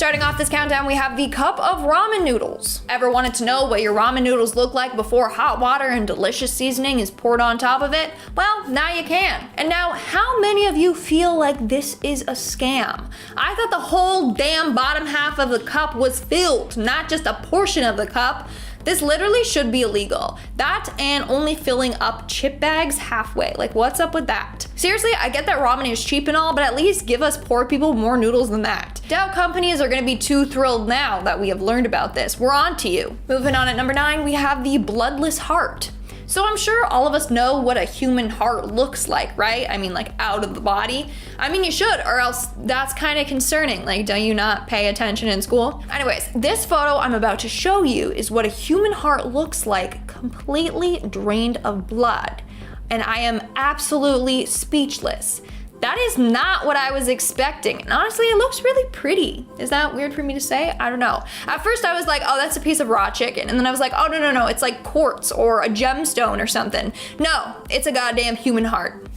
Starting off this countdown, we have the cup of ramen noodles. Ever wanted to know what your ramen noodles look like before hot water and delicious seasoning is poured on top of it? Well, now you can. And now, how many of you feel like this is a scam? I thought the whole damn bottom half of the cup was filled, not just a portion of the cup. This literally should be illegal. That and only filling up chip bags halfway. Like, what's up with that? Seriously, I get that ramen is cheap and all, but at least give us poor people more noodles than that. Doubt companies are gonna be too thrilled now that we have learned about this. We're on to you. Moving on at number 9, we have the bloodless heart. So I'm sure all of us know what a human heart looks like, right? I mean, like out of the body. I mean, you should, or else that's kind of concerning. Like, don't you not pay attention in school? Anyways, this photo I'm about to show you is what a human heart looks like, completely drained of blood. And I am absolutely speechless. That is not what I was expecting. And honestly, it looks really pretty. Is that weird for me to say? I don't know. At first I was like, oh, that's a piece of raw chicken. And then I was like, oh, no, it's like quartz or a gemstone or something. No, it's a goddamn human heart.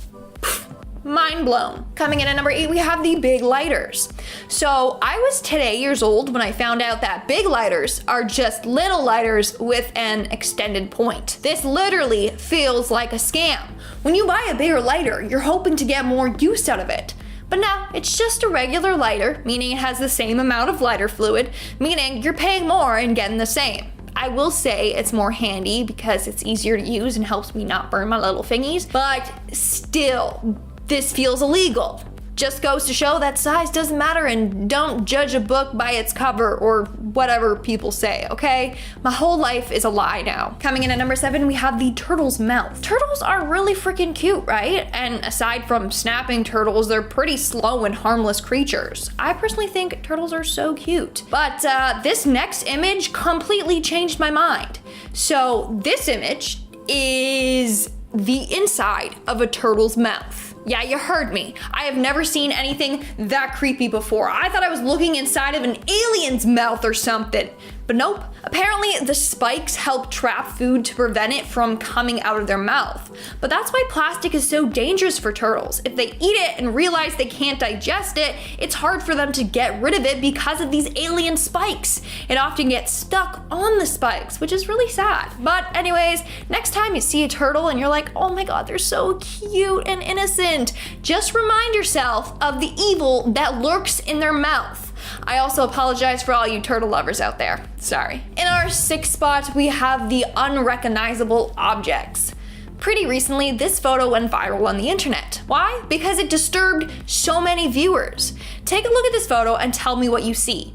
Mind blown. Coming in at number 8, we have the big lighters. So I was today years old when I found out that big lighters are just little lighters with an extended point. This literally feels like a scam. When you buy a bigger lighter, you're hoping to get more use out of it. But no, it's just a regular lighter, meaning it has the same amount of lighter fluid, meaning you're paying more and getting the same. I will say it's more handy because it's easier to use and helps me not burn my little fingies, but still, this feels illegal. Just goes to show that size doesn't matter and don't judge a book by its cover or whatever people say, okay? My whole life is a lie now. Coming in at number 7, we have the turtle's mouth. Turtles are really freaking cute, right? And aside from snapping turtles, they're pretty slow and harmless creatures. I personally think turtles are so cute. But this next image completely changed my mind. So this image is the inside of a turtle's mouth. Yeah, you heard me. I have never seen anything that creepy before. I thought I was looking inside of an alien's mouth or something. But nope. Apparently the spikes help trap food to prevent it from coming out of their mouth. But that's why plastic is so dangerous for turtles. If they eat it and realize they can't digest it, it's hard for them to get rid of it because of these alien spikes. It often gets stuck on the spikes, which is really sad. But anyways, next time you see a turtle and you're like, oh my god, they're so cute and innocent, just remind yourself of the evil that lurks in their mouth. I also apologize for all you turtle lovers out there. Sorry. In our 6th spot, we have the unrecognizable objects. Pretty recently, this photo went viral on the internet. Why? Because it disturbed so many viewers. Take a look at this photo and tell me what you see.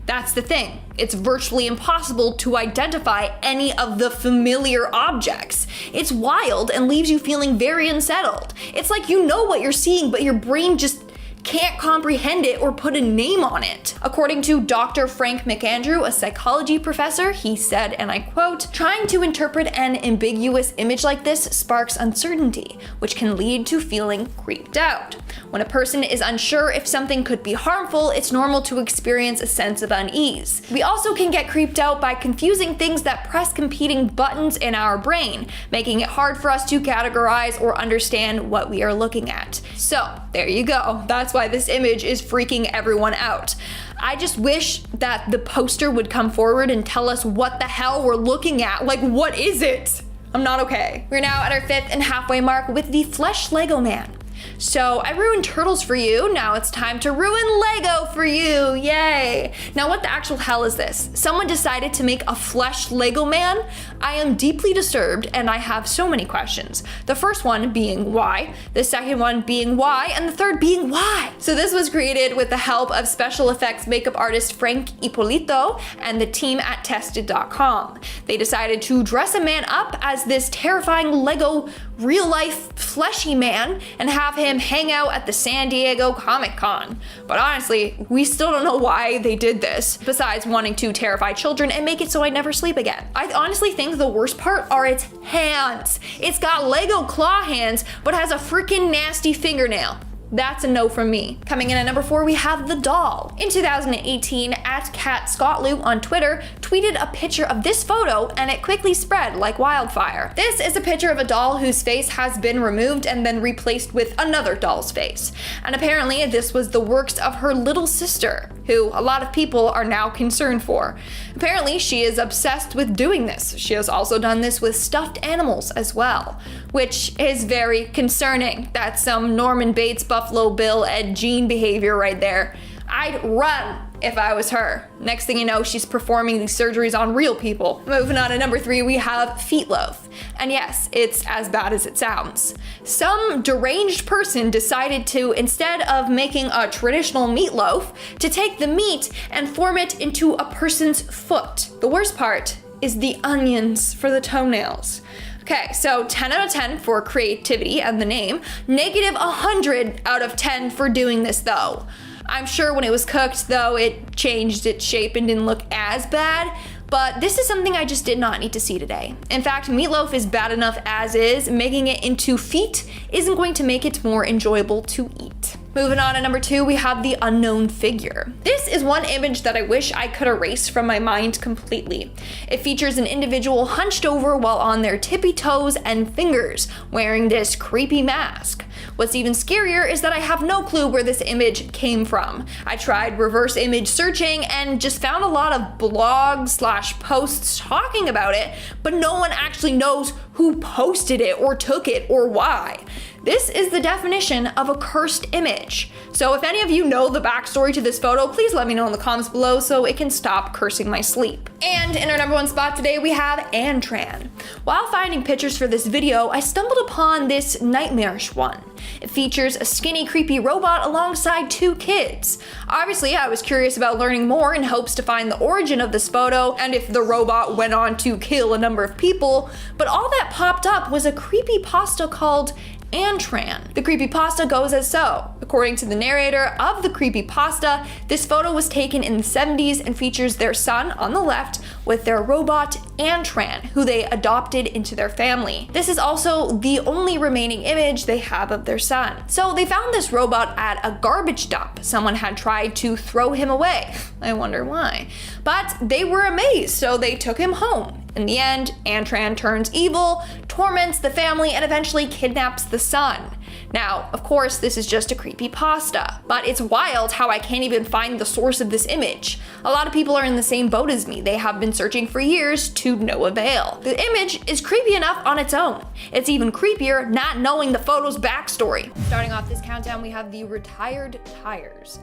That's the thing. It's virtually impossible to identify any of the familiar objects. It's wild and leaves you feeling very unsettled. It's like you know what you're seeing, but your brain just can't comprehend it or put a name on it. According to Dr. Frank McAndrew, a psychology professor, he said, and I quote, "Trying to interpret an ambiguous image like this sparks uncertainty, which can lead to feeling creeped out. When a person is unsure if something could be harmful, it's normal to experience a sense of unease. We also can get creeped out by confusing things that press competing buttons in our brain, making it hard for us to categorize or understand what we are looking at." So, there you go. That's why this image is freaking everyone out. I just wish that the poster would come forward and tell us what the hell we're looking at. Like, what is it? I'm not okay. We're now at our 5th and halfway mark with the Flesh Lego Man. So I ruined turtles for you, now it's time to ruin Lego for you, yay! Now what the actual hell is this? Someone decided to make a flesh Lego man? I am deeply disturbed and I have so many questions. The first one being why, the second one being why, and the third being why? So this was created with the help of special effects makeup artist Frank Ippolito and the team at tested.com. They decided to dress a man up as this terrifying Lego real-life fleshy man and have him hang out at the San Diego Comic-Con. But honestly, we still don't know why they did this, besides wanting to terrify children and make it so I never sleep again. I honestly think the worst part are its hands. It's got Lego claw hands, but has a freaking nasty fingernail. That's a no from me. Coming in at number 4, we have the doll. In 2018, @CatScottLou on Twitter tweeted a picture of this photo, and it quickly spread like wildfire. This is a picture of a doll whose face has been removed and then replaced with another doll's face. And apparently this was the works of her little sister, who a lot of people are now concerned for. Apparently she is obsessed with doing this. She has also done this with stuffed animals as well, which is very concerning. That's some Norman Bates, Buffalo Bill, Ed Gein behavior right there. I'd run if I was her. Next thing you know, she's performing these surgeries on real people. Moving on to number 3, we have Feetloaf. And yes, it's as bad as it sounds. Some deranged person decided to, instead of making a traditional meatloaf, to take the meat and form it into a person's foot. The worst part is the onions for the toenails. Okay, so 10 out of 10 for creativity and the name, negative 100 out of 10 for doing this though. I'm sure when it was cooked though, it changed its shape and didn't look as bad, but this is something I just did not need to see today. In fact, meatloaf is bad enough as is. Making it into feet isn't going to make it more enjoyable to eat. Moving on to number 2, we have the unknown figure. This is one image that I wish I could erase from my mind completely. It features an individual hunched over while on their tippy toes and fingers, wearing this creepy mask. What's even scarier is that I have no clue where this image came from. I tried reverse image searching and just found a lot of blogs/posts talking about it, but no one actually knows who posted it or took it or why. This is the definition of a cursed image. So if any of you know the backstory to this photo, please let me know in the comments below so it can stop cursing my sleep. And in our number 1 spot today, we have Antran. While finding pictures for this video, I stumbled upon this nightmarish one. It features a skinny, creepy robot alongside 2 kids. Obviously, I was curious about learning more in hopes to find the origin of this photo and if the robot went on to kill a number of people, but all that popped up was a creepypasta called Antran. The creepypasta goes as so. According to the narrator of the creepypasta, this photo was taken in the 70s and features their son on the left with their robot Antran, who they adopted into their family. This is also the only remaining image they have of their son. So they found this robot at a garbage dump. Someone had tried to throw him away. I wonder why. But they were amazed, so they took him home. In the end, Antran turns evil, torments the family, and eventually kidnaps the son. Now, of course, this is just a creepypasta, but it's wild how I can't even find the source of this image. A lot of people are in the same boat as me. They have been searching for years to no avail. The image is creepy enough on its own. It's even creepier not knowing the photo's backstory. Starting off this countdown, we have the retired tires.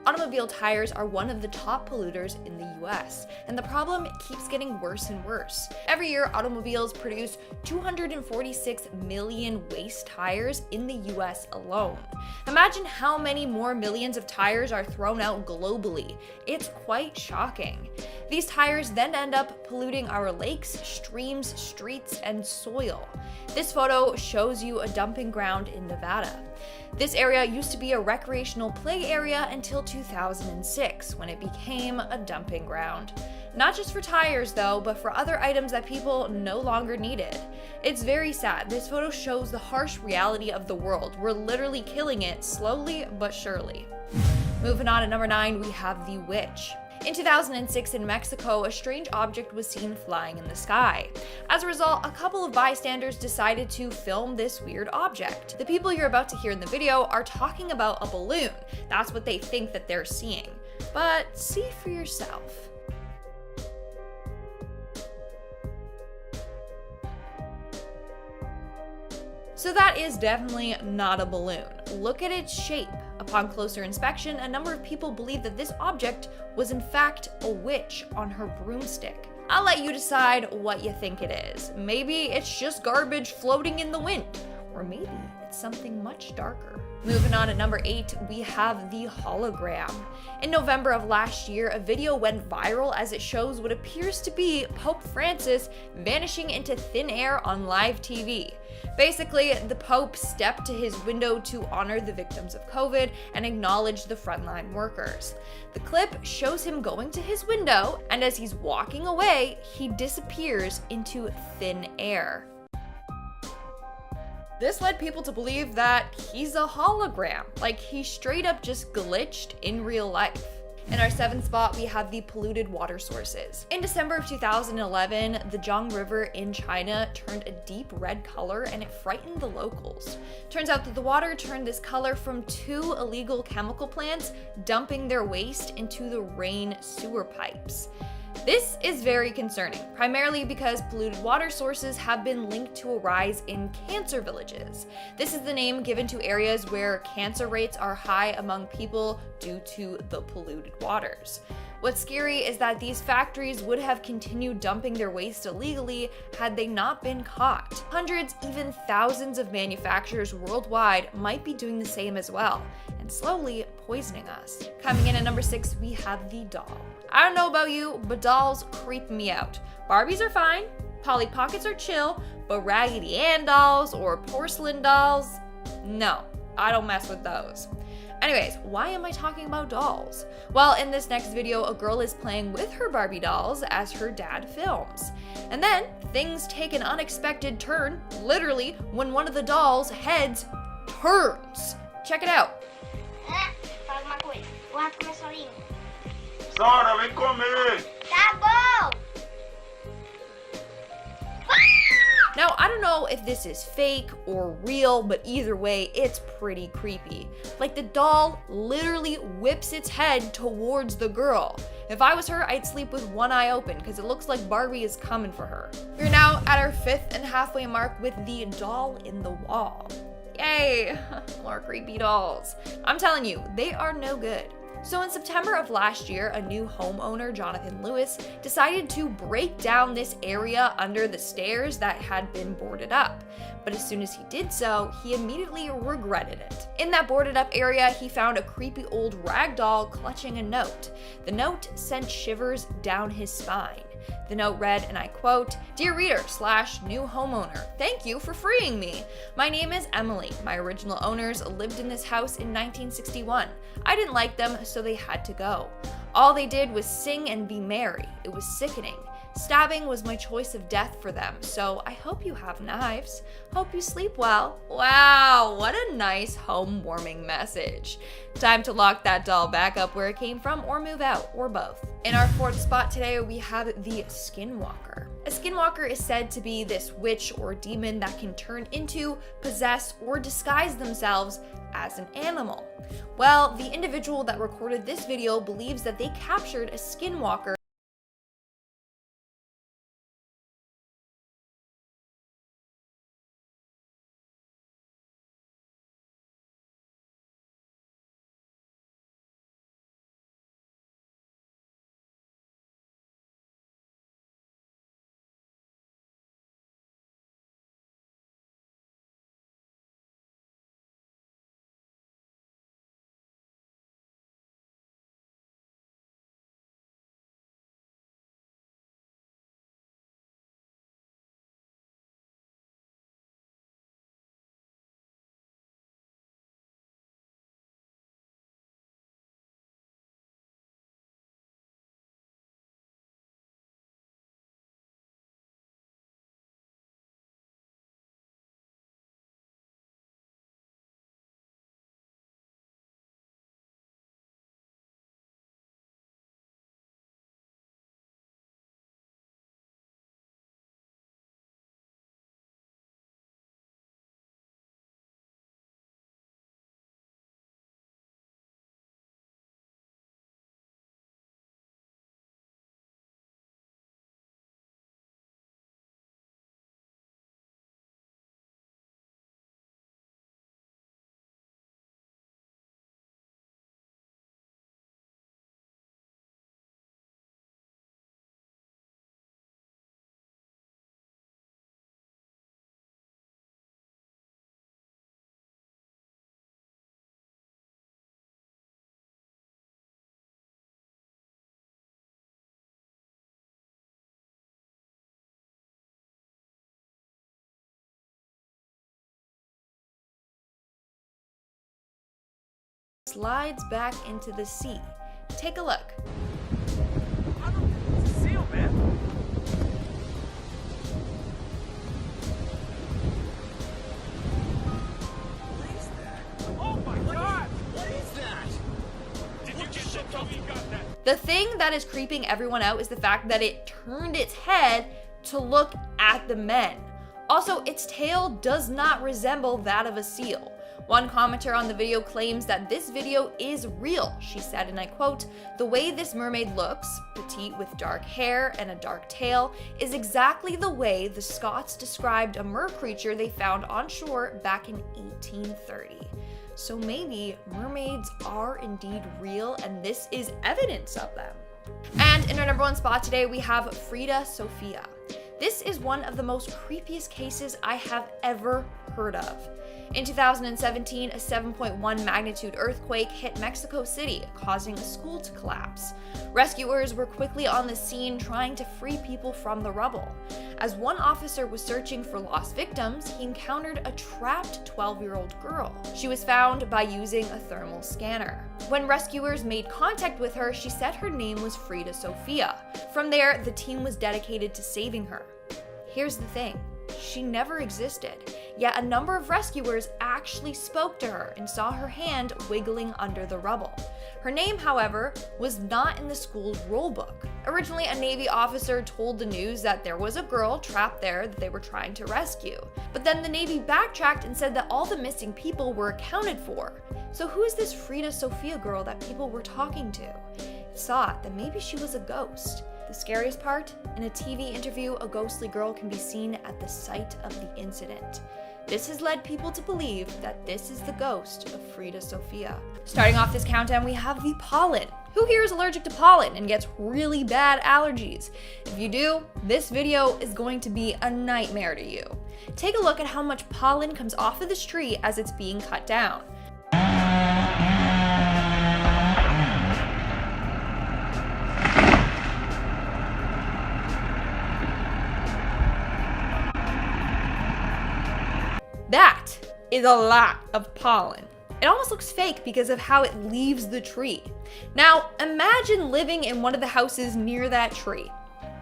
Automobile tires are one of the top polluters in the US, and the problem keeps getting worse and worse. Every year, automobiles produce 246 million waste tires in the US alone. Imagine how many more millions of tires are thrown out globally. It's quite shocking. These tires then end up polluting our lakes, streams, streets, and soil. This photo shows you a dumping ground in Nevada. This area used to be a recreational play area until 2006, when it became a dumping ground. Not just for tires though, but for other items that people no longer needed. It's very sad. This photo shows the harsh reality of the world. We're literally killing it slowly but surely. Moving on to number 9, we have the witch. In 2006 in Mexico, a strange object was seen flying in the sky. As a result, a couple of bystanders decided to film this weird object. The people you're about to hear in the video are talking about a balloon. That's what they think that they're seeing. But see for yourself. So that is definitely not a balloon. Look at its shape. Upon closer inspection, a number of people believe that this object was in fact a witch on her broomstick. I'll let you decide what you think it is. Maybe it's just garbage floating in the wind, or maybe it's something much darker. Moving on to number 8, we have the hologram. In November of last year, a video went viral as it shows what appears to be Pope Francis vanishing into thin air on live TV. Basically, the Pope stepped to his window to honor the victims of COVID and acknowledge the frontline workers. The clip shows him going to his window, and as he's walking away, he disappears into thin air. This led people to believe that he's a hologram, like he straight up just glitched in real life. In our 7th spot, we have the polluted water sources. In December of 2011, the Jiang River in China turned a deep red color and it frightened the locals. Turns out that the water turned this color from 2 illegal chemical plants dumping their waste into the rain sewer pipes. This is very concerning, primarily because polluted water sources have been linked to a rise in cancer villages. This is the name given to areas where cancer rates are high among people due to the polluted waters. What's scary is that these factories would have continued dumping their waste illegally had they not been caught. Hundreds, even thousands of manufacturers worldwide might be doing the same as well, and slowly poisoning us. Coming in at number 6, we have the doll. I don't know about you, but dolls creep me out. Barbies are fine, Polly Pockets are chill, but Raggedy Ann dolls or porcelain dolls, no, I don't mess with those. Anyways, why am I talking about dolls? Well, in this next video, a girl is playing with her Barbie dolls as her dad films. And then, things take an unexpected turn, literally, when one of the dolls' heads turns. Check it out. Fala uma coisa, vou lá comer solinho. Sora, vem comer! Tá bom! Now, I don't know if this is fake or real, but either way, it's pretty creepy. Like, the doll literally whips its head towards the girl. If I was her, I'd sleep with one eye open because it looks like Barbie is coming for her. We're now at our 5th and halfway mark with the doll in the wall. Yay, more creepy dolls. I'm telling you, they are no good. So in September of last year, a new homeowner, Jonathan Lewis, decided to break down this area under the stairs that had been boarded up. But as soon as he did so, he immediately regretted it. In that boarded up area, he found a creepy old rag doll clutching a note. The note sent shivers down his spine. The note read, and I quote, "Dear reader / new homeowner, thank you for freeing me. My name is Emily. My original owners lived in this house in 1961. I didn't like them, so they had to go. All they did was sing and be merry. It was sickening. Stabbing was my choice of death for them, so I hope you have knives. Hope you sleep well." Wow, what a nice home-warming message. Time to lock that doll back up where it came from or move out, or both. In our 4th spot today, we have the Skinwalker. A Skinwalker is said to be this witch or demon that can turn into, possess, or disguise themselves as an animal. Well, the individual that recorded this video believes that they captured a Skinwalker slides back into the sea. Take a look. It's a seal, man. What is that? Oh my God! What is that? Did you just tell me you got that? The thing that is creeping everyone out is the fact that it turned its head to look at the men. Also, its tail does not resemble that of a seal. One commenter on the video claims that this video is real. She said, and I quote, "The way this mermaid looks, petite with dark hair and a dark tail, is exactly the way the Scots described a mer creature they found on shore back in 1830. So maybe mermaids are indeed real, and this is evidence of them. And in our number one spot today, we have Frida Sofia. This is one of the most creepiest cases I have ever heard of. In 2017, a 7.1 magnitude earthquake hit Mexico City, causing a school to collapse. Rescuers were quickly on the scene trying to free people from the rubble. As one officer was searching for lost victims, he encountered a trapped 12-year-old girl. She was found by using a thermal scanner. When rescuers made contact with her, she said her name was Frida Sofia. From there, the team was dedicated to saving her. Here's the thing. She never existed, yet a number of rescuers actually spoke to her and saw her hand wiggling under the rubble. Her name, however, was not in the school's roll book. Originally, a Navy officer told the news that there was a girl trapped there that they were trying to rescue. But then the Navy backtracked and said that all the missing people were accounted for. So who is this Frida Sofia girl that people were talking to? It's thought that maybe she was a ghost. The scariest part? In a TV interview, a ghostly girl can be seen at the site of the incident. This has led people to believe that this is the ghost of Frida Sofia. Starting off this countdown, we have the pollen. Who here is allergic to pollen and gets really bad allergies? If you do, this video is going to be a nightmare to you. Take a look at how much pollen comes off of this tree as it's being cut down. That is a lot of pollen. It almost looks fake because of how it leaves the tree. Now, imagine living in one of the houses near that tree.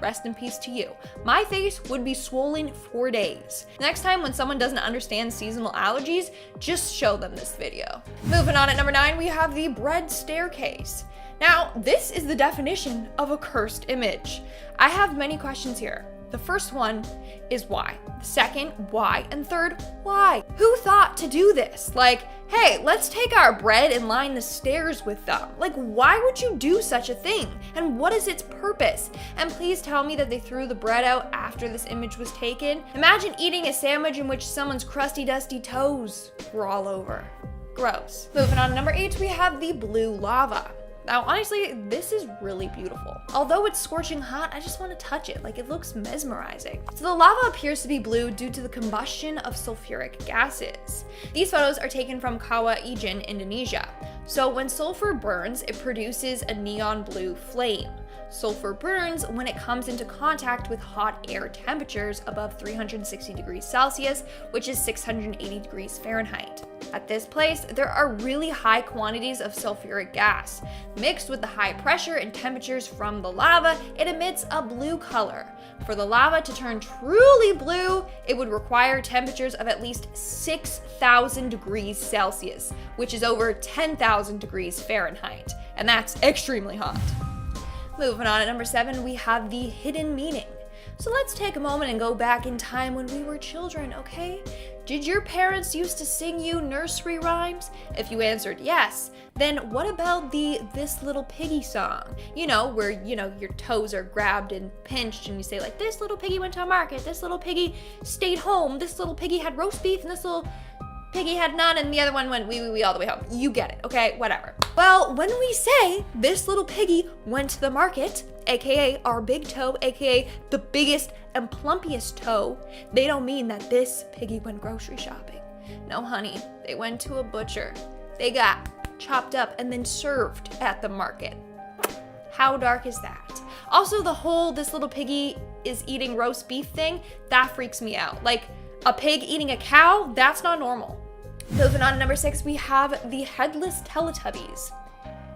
Rest in peace to you. My face would be swollen for days. Next time when someone doesn't understand seasonal allergies, just show them this video. Moving on at number 9, we have the bread staircase. Now, this is the definition of a cursed image. I have many questions here. The first one is why. The second, why. And third, why? Who thought to do this? Like, hey, let's take our bread and line the stairs with them. Like, why would you do such a thing? And what is its purpose? And please tell me that they threw the bread out after this image was taken. Imagine eating a sandwich in which someone's crusty, dusty toes were all over. Gross. Moving on to number 8, we have the blue lava. Now, honestly, this is really beautiful. Although it's scorching hot, I just want to touch it. Like, it looks mesmerizing. So the lava appears to be blue due to the combustion of sulfuric gases. These photos are taken from Kawah Ijen, Indonesia. So when sulfur burns, it produces a neon blue flame. Sulfur burns when it comes into contact with hot air temperatures above 360 degrees Celsius, which is 680 degrees Fahrenheit. At this place, there are really high quantities of sulfuric gas. Mixed with the high pressure and temperatures from the lava, it emits a blue color. For the lava to turn truly blue, it would require temperatures of at least 6,000 degrees Celsius, which is over 10,000 degrees Fahrenheit, and that's extremely hot. Moving on at number 7, we have the hidden meaning. So let's take a moment and go back in time when we were children, okay? Did your parents used to sing you nursery rhymes? If you answered yes, then what about the This Little Piggy song? You know, where, your toes are grabbed and pinched and you say like, this little piggy went to a market, this little piggy stayed home, this little piggy had roast beef, and this little piggy had none, and the other one went wee all the way home. You get it, okay? Whatever. Well, when we say this little piggy went to the market, aka our big toe, aka the biggest and plumpiest toe, they don't mean that this piggy went grocery shopping. No, honey, they went to a butcher. They got chopped up and then served at the market. How dark is that? Also, the whole this little piggy is eating roast beef thing, that freaks me out. Like, a pig eating a cow? That's not normal. Moving on to number 6, we have the headless Teletubbies.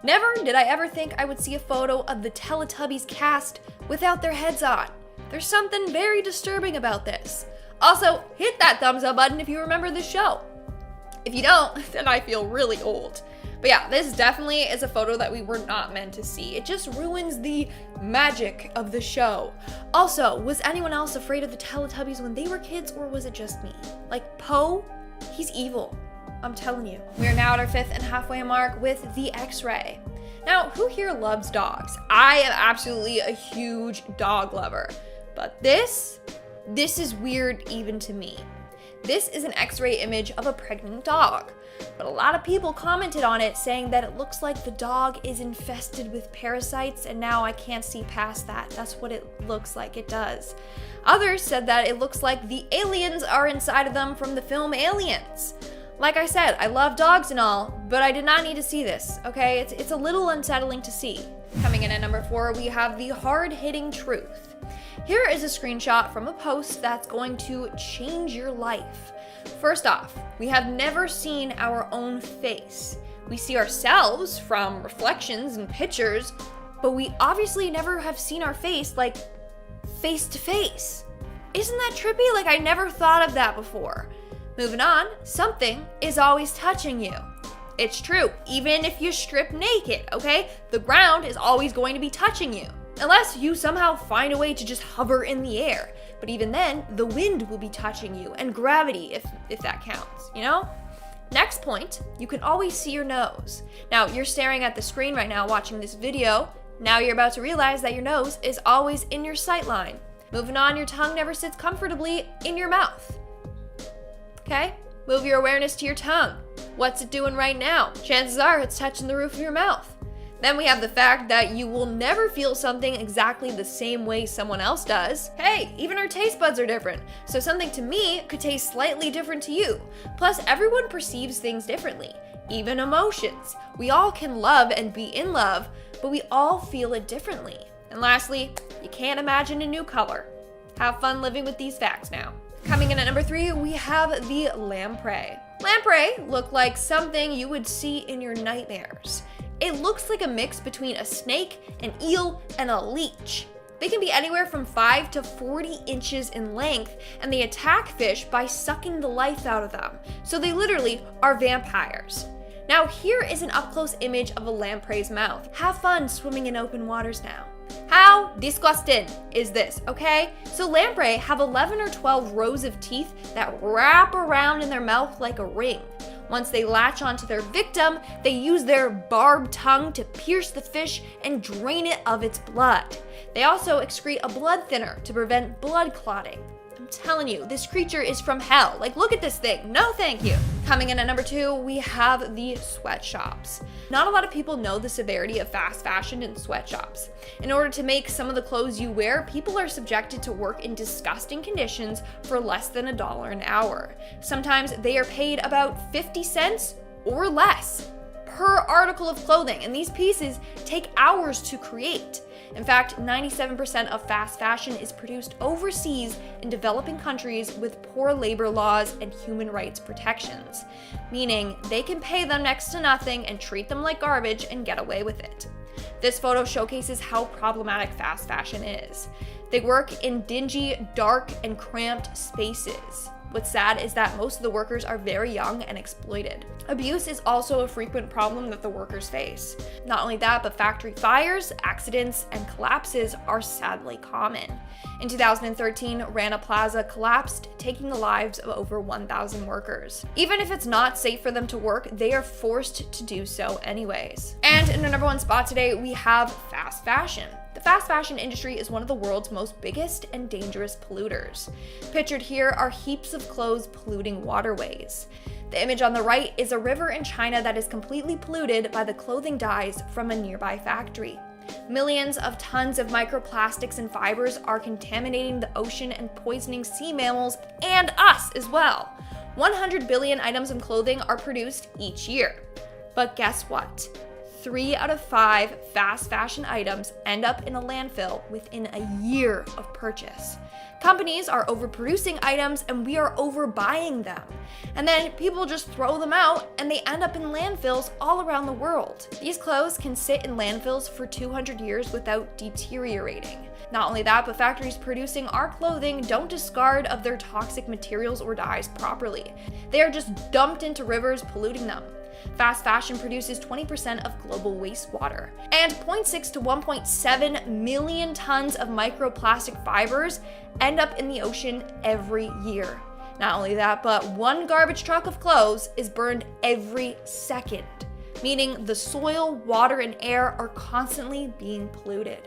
Never did I ever think I would see a photo of the Teletubbies cast without their heads on. There's something very disturbing about this. Also, hit that thumbs up button if you remember the show. If you don't, then I feel really old. But yeah, this definitely is a photo that we were not meant to see. It just ruins the magic of the show. Also, was anyone else afraid of the Teletubbies when they were kids, or was it just me? Like, Poe, he's evil. I'm telling you. We are now at our 5th and halfway mark with the X-ray. Now, who here loves dogs? I am absolutely a huge dog lover. But this is weird even to me. This is an X-ray image of a pregnant dog. But a lot of people commented on it saying that it looks like the dog is infested with parasites, and now I can't see past that. That's what it looks like, it does. Others said that it looks like the aliens are inside of them from the film Aliens. Like I said, I love dogs and all, but I did not need to see this, okay? It's a little unsettling to see. Coming in at number 4, we have the hard-hitting truth. Here is a screenshot from a post that's going to change your life. First off, we have never seen our own face. We see ourselves from reflections and pictures, but we obviously never have seen our face, like, face to face. Isn't that trippy? Like, I never thought of that before. Moving on, something is always touching you. It's true, even if you strip naked, okay? The ground is always going to be touching you. Unless you somehow find a way to just hover in the air. But even then, the wind will be touching you, and gravity, if that counts, you know? Next point, you can always see your nose. Now, you're staring at the screen right now watching this video. Now you're about to realize that your nose is always in your sight line. Moving on, your tongue never sits comfortably in your mouth. Okay? Move your awareness to your tongue. What's it doing right now? Chances are it's touching the roof of your mouth. Then we have the fact that you will never feel something exactly the same way someone else does. Hey, even our taste buds are different. So something to me could taste slightly different to you. Plus, everyone perceives things differently, even emotions. We all can love and be in love, but we all feel it differently. And lastly, you can't imagine a new color. Have fun living with these facts now. Coming in at number 3, we have the lamprey. Lamprey look like something you would see in your nightmares. It looks like a mix between a snake, an eel, and a leech. They can be anywhere from 5 to 40 inches in length, and they attack fish by sucking the life out of them. So they literally are vampires. Now here is an up-close image of a lamprey's mouth. Have fun swimming in open waters now. How disgusting is this, okay? So lamprey have 11 or 12 rows of teeth that wrap around in their mouth like a ring. Once they latch onto their victim, they use their barbed tongue to pierce the fish and drain it of its blood. They also excrete a blood thinner to prevent blood clotting. I'm telling you, this creature is from hell. Like, look at this thing. No, thank you. Coming in at number 2, we have the sweatshops. Not a lot of people know the severity of fast fashion in sweatshops. In order to make some of the clothes you wear, people are subjected to work in disgusting conditions for less than $1 an hour. Sometimes they are paid about 50 cents or less per article of clothing, and these pieces take hours to create. In fact, 97% of fast fashion is produced overseas in developing countries with poor labor laws and human rights protections, meaning they can pay them next to nothing and treat them like garbage and get away with it. This photo showcases how problematic fast fashion is. They work in dingy, dark, and cramped spaces. What's sad is that most of the workers are very young and exploited. Abuse is also a frequent problem that the workers face. Not only that, but factory fires, accidents, and collapses are sadly common. In 2013, Rana Plaza collapsed, taking the lives of over 1,000 workers. Even if it's not safe for them to work, they are forced to do so anyways. And in our number 1 spot today, we have fast fashion. The fast fashion industry is one of the world's most biggest and dangerous polluters. Pictured here are heaps of clothes polluting waterways. The image on the right is a river in China that is completely polluted by the clothing dyes from a nearby factory. Millions of tons of microplastics and fibers are contaminating the ocean and poisoning sea mammals and us as well. 100 billion items of clothing are produced each year. But guess what? 3 out of 5 fast fashion items end up in a landfill within a year of purchase. Companies are overproducing items and we are overbuying them. And then people just throw them out and they end up in landfills all around the world. These clothes can sit in landfills for 200 years without deteriorating. Not only that, but factories producing our clothing don't discard of their toxic materials or dyes properly. They are just dumped into rivers, polluting them. Fast fashion produces 20% of global wastewater. And 0.6 to 1.7 million tons of microplastic fibers end up in the ocean every year. Not only that, but one garbage truck of clothes is burned every second, meaning the soil, water, and air are constantly being polluted.